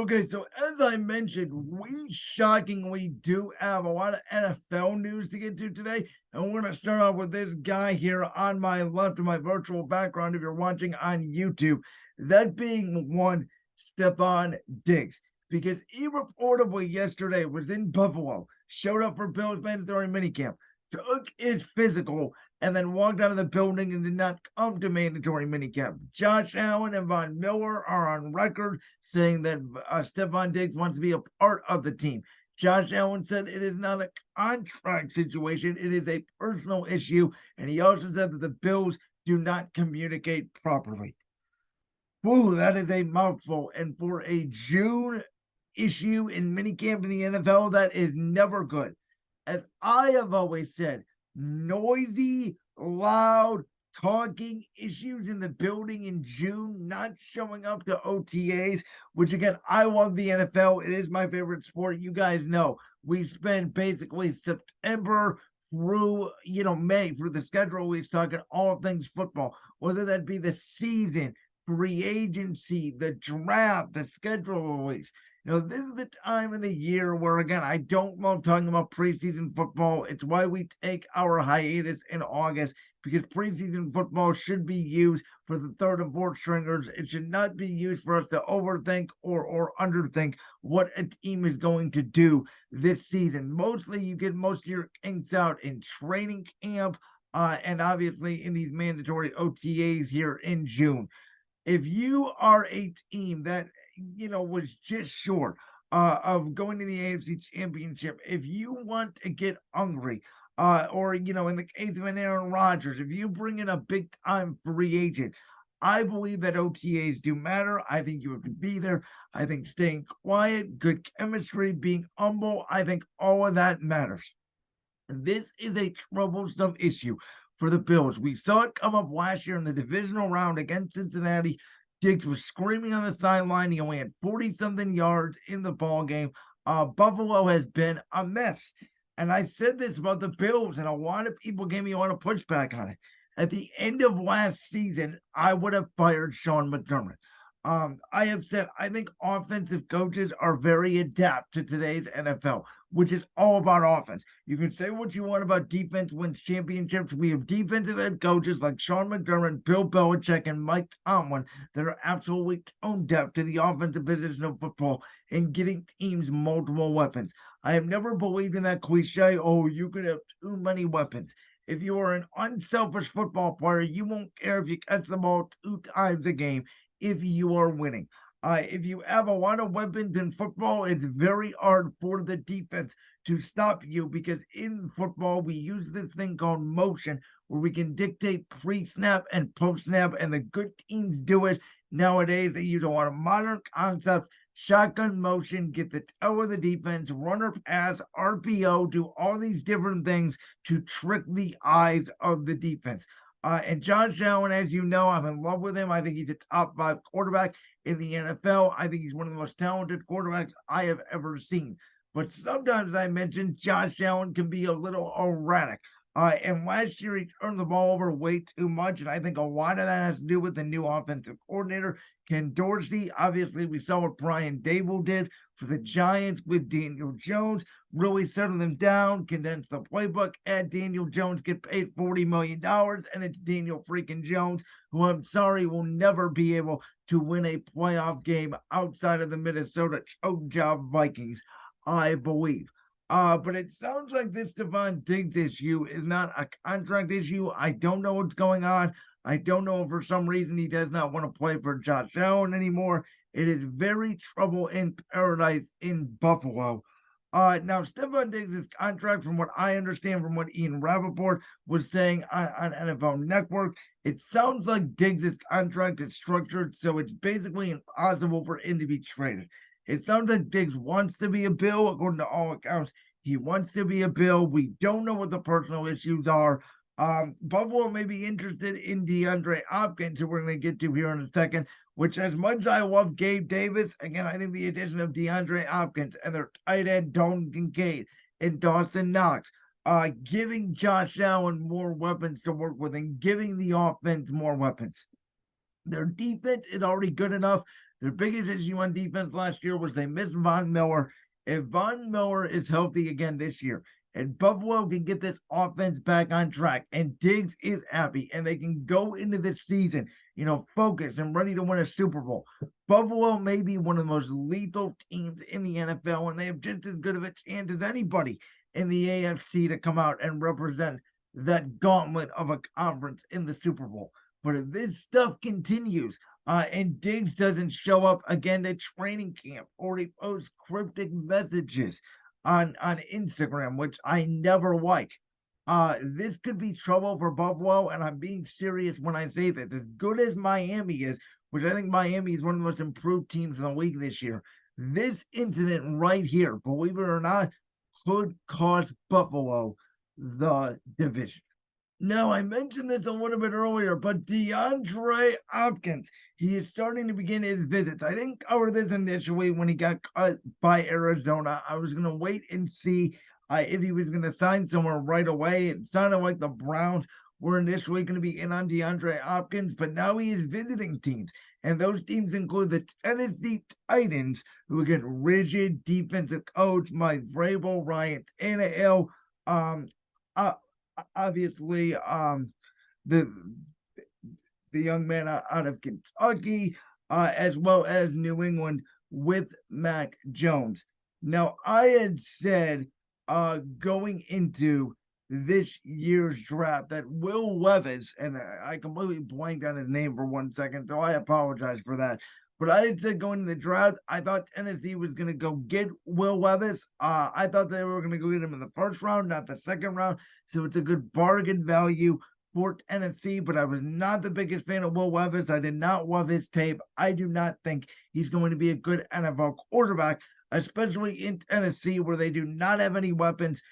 Okay, so as I mentioned, we shockingly do have a lot of NFL news to get to today. And we're going to start off with this guy here on my left in my virtual background if you're watching on YouTube. That being one, Stefon Diggs. Because he reportedly yesterday was in Buffalo, showed up for Bills mandatory minicamp, took his physical, and then walked out of the building and did not come to mandatory minicamp. Josh Allen and Von Miller are on record saying that Stefon Diggs wants to be a part of the team. Josh Allen said it is not a contract situation, it is a personal issue. And he also said that the Bills do not communicate properly. Whew, that is a mouthful. And for a June issue in minicamp in the NFL, that is never good. As I have always said, noisy, loud, talking issues in the building in June, not showing up to OTAs, which again, I love the NFL. It is my favorite sport. You guys know we spend basically September through, May for the schedule release talking all things football, whether that be the season, free agency, the draft, the schedule release. This is the time of the year where, again, I don't love talking about preseason football. It's why we take our hiatus in August, because preseason football should be used for the third and fourth stringers. It should not be used for us to overthink or underthink what a team is going to do this season. Mostly, you get most of your inks out in training camp and obviously in these mandatory OTAs here in June. If you are a team that was just short of going to the AFC Championship, if you want to get hungry, or in the case of an Aaron Rodgers, if you bring in a big time free agent, I believe that OTAs do matter. I think you have to be there. I think staying quiet, good chemistry, being humble, I think all of that matters. This is a troublesome issue for the Bills. We saw it come up last year in the divisional round against Cincinnati. Diggs was screaming on the sideline. He only had 40-something yards in the ball game. Buffalo has been a mess. And I said this about the Bills, and a lot of people gave me a lot of pushback on it. At the end of last season, I would have fired Sean McDermott. I have said I think offensive coaches are very adept to today's NFL, which is all about offense. You can say what you want about defense wins championships. We have defensive head coaches like Sean McDermott, Bill Belichick, and Mike Tomlin that are absolutely tone deaf to the offensive position of football and getting teams multiple weapons. I have never believed in that cliche, oh, you could have too many weapons. If you are an unselfish football player, you won't care if you catch the ball 2 times a game if you are winning. If you have a lot of weapons in football, it's very hard for the defense to stop you, because in football, we use this thing called motion where we can dictate pre-snap and post-snap, and the good teams do it nowadays. They use a lot of modern concepts, shotgun motion, get the toe of the defense, runner pass, RPO, do all these different things to trick the eyes of the defense. And Josh Allen, as you know, I'm in love with him. I think he's a top 5 quarterback in the NFL. I think he's one of the most talented quarterbacks I have ever seen. But sometimes I mentioned Josh Allen can be a little erratic. And last year he turned the ball over way too much, and I think a lot of that has to do with the new offensive coordinator, Ken Dorsey. Obviously, we saw what Brian Daboll did for the Giants with Daniel Jones, really settle them down, condense the playbook, add Daniel Jones, get paid $40 million, and it's Daniel freaking Jones, who I'm sorry will never be able to win a playoff game outside of the Minnesota choke job Vikings, I believe. But it sounds like this Stefon Diggs issue is not a contract issue. I don't know what's going on. I don't know if for some reason he does not want to play for Josh Allen anymore. It is very trouble in paradise in Buffalo. Now, Stefon Diggs' contract, from what I understand, from what Ian Rappaport was saying on NFL Network, it sounds like Diggs' contract is structured so it's basically impossible for him to be traded. It sounds like Diggs wants to be a Bill, according to all accounts. He wants to be a Bill. We don't know what the personal issues are. Buffalo may be interested in DeAndre Hopkins, who we're going to get to here in a second, which, as much as I love Gabe Davis, again, I think the addition of DeAndre Hopkins and their tight end Dalton Kincaid and Dawson Knox, giving Josh Allen more weapons to work with and giving the offense more weapons. Their defense is already good enough Their biggest issue on defense last year was they missed Von Miller. If Von Miller is healthy again this year, and Buffalo can get this offense back on track, and Diggs is happy, and they can go into this season, focused and ready to win a Super Bowl, Buffalo may be one of the most lethal teams in the NFL, and they have just as good of a chance as anybody in the AFC to come out and represent that gauntlet of a conference in the Super Bowl. But if this stuff continues, and Diggs doesn't show up again at training camp, or he posts cryptic messages on Instagram, which I never like, this could be trouble for Buffalo, and I'm being serious when I say this. As good as Miami is, which I think Miami is one of the most improved teams in the league this year, this incident right here, believe it or not, could cost Buffalo the division. Now, I mentioned this a little bit earlier, but DeAndre Hopkins, he is starting to begin his visits. I didn't cover this initially when he got cut by Arizona. I was going to wait and see if he was going to sign somewhere right away. It sounded like the Browns were initially going to be in on DeAndre Hopkins, but now he is visiting teams. And those teams include the Tennessee Titans, who get rigid defensive coach Mike Vrabel, Ryan Tannehill, obviously, the young man out of Kentucky, as well as New England with Mac Jones. Now, I had said going into this year's draft that Will Levis, and I completely blanked on his name for 1 second, so I apologize for that. But I had said going to the draft, I thought Tennessee was going to go get Will Levis. I thought they were going to go get him in the first round, not the second round. So it's a good bargain value for Tennessee, but I was not the biggest fan of Will Levis. I did not love his tape. I do not think he's going to be a good NFL quarterback, especially in Tennessee, where they do not have any weapons,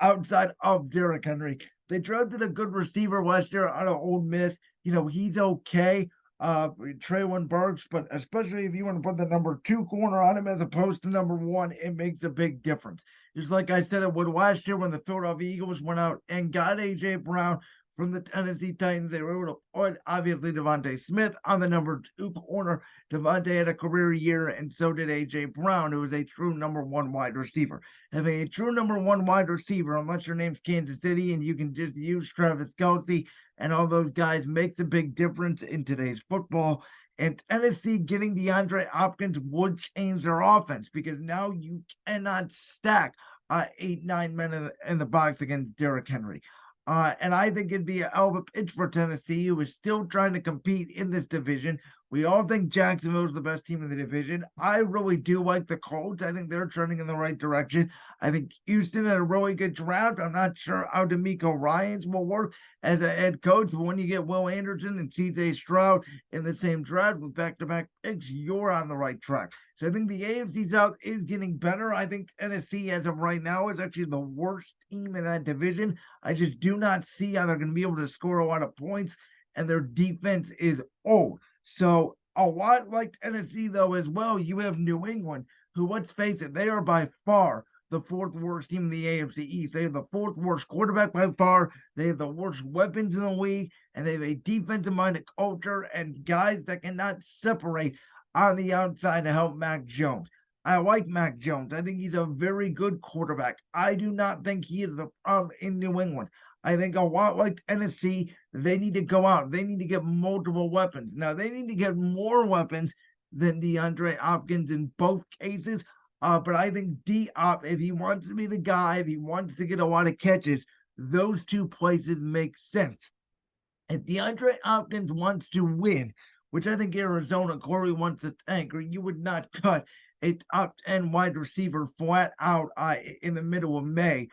outside of Derrick Henry. They drafted a good receiver last year out of Ole Miss. He's okay. Treylon Burks, but especially if you want to put the number 2 corner on him as opposed to number 1, it makes a big difference. Just like I said it would last year when the Philadelphia Eagles went out and got A.J. Brown from the Tennessee Titans. They were able to put, obviously, Devontae Smith on the number 2 corner. Devontae had a career year, and so did A.J. Brown, who is a true number 1 wide receiver. Having a true number 1 wide receiver, unless your name's Kansas City and you can just use Travis Kelce and all those guys, makes a big difference in today's football. And Tennessee getting DeAndre Hopkins would change their offense, because now you cannot stack 8-9 men in the box against Derrick Henry. And I think it'd be a hell of a pitch for Tennessee, who is still trying to compete in this division. We all think Jacksonville is the best team in the division. I really do like the Colts. I think they're turning in the right direction. I think Houston had a really good draft. I'm not sure how DeMeco Ryans will work as a head coach, but when you get Will Anderson and C.J. Stroud in the same draft with back-to-back picks, you're on the right track. So I think the AFC South is getting better. I think Tennessee, as of right now, is actually the worst team in that division. I just do not see how they're going to be able to score a lot of points, and their defense is old. So a lot like Tennessee, though, as well, you have New England, who, let's face it, they are by far the 4th worst team in the AFC East. They have the 4th worst quarterback by far. They have the worst weapons in the league, and they have a defensive-minded culture and guys that cannot separate on the outside to help Mac Jones. I like Mac Jones. I think he's a very good quarterback. I do not think he is the problem in New England. I think a lot like Tennessee, they need to go out. They need to get multiple weapons. Now, they need to get more weapons than DeAndre Hopkins in both cases. But I think D-Hop, if he wants to be the guy, if he wants to get a lot of catches, those 2 places make sense. If DeAndre Hopkins wants to win, which I think Arizona, Corey wants to tank, or you would not cut a top 10 wide receiver flat out in the middle of May.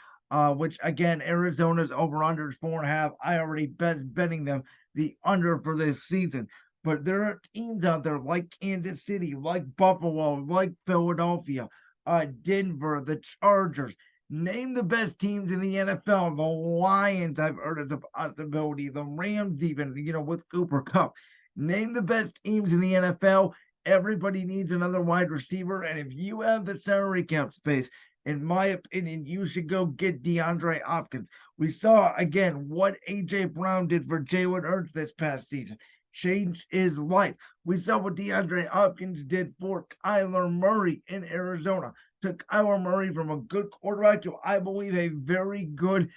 Which, again, Arizona's over-under is 4.5. I already betting them the under for this season. But there are teams out there like Kansas City, like Buffalo, like Philadelphia, Denver, the Chargers. Name the best teams in the NFL. The Lions, I've heard as a possibility. The Rams even, with Cooper Kupp. Name the best teams in the NFL. Everybody needs another wide receiver. And if you have the salary cap space, in my opinion, you should go get DeAndre Hopkins. We saw, again, what A.J. Brown did for Jalen Hurts this past season. changed his life. We saw what DeAndre Hopkins did for Kyler Murray in Arizona. Took Kyler Murray from a good quarterback to, I believe, a very good,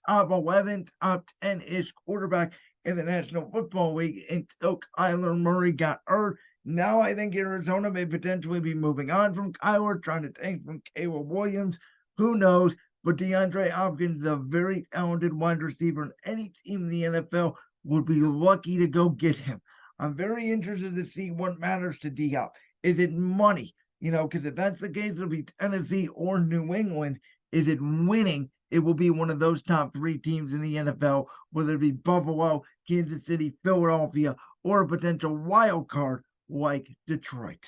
top 11, top 10-ish quarterback in the National Football League until Kyler Murray got hurt. Now I think Arizona may potentially be moving on from Kyler, trying to tank from Caleb Williams. Who knows? But DeAndre Hopkins is a very talented wide receiver, and any team in the NFL would be lucky to go get him. I'm very interested to see what matters to D-Hop. Is it money? Because if that's the case, it'll be Tennessee or New England. Is it winning? It will be one of those top 3 teams in the NFL, whether it be Buffalo, Kansas City, Philadelphia, or a potential wild card like Detroit.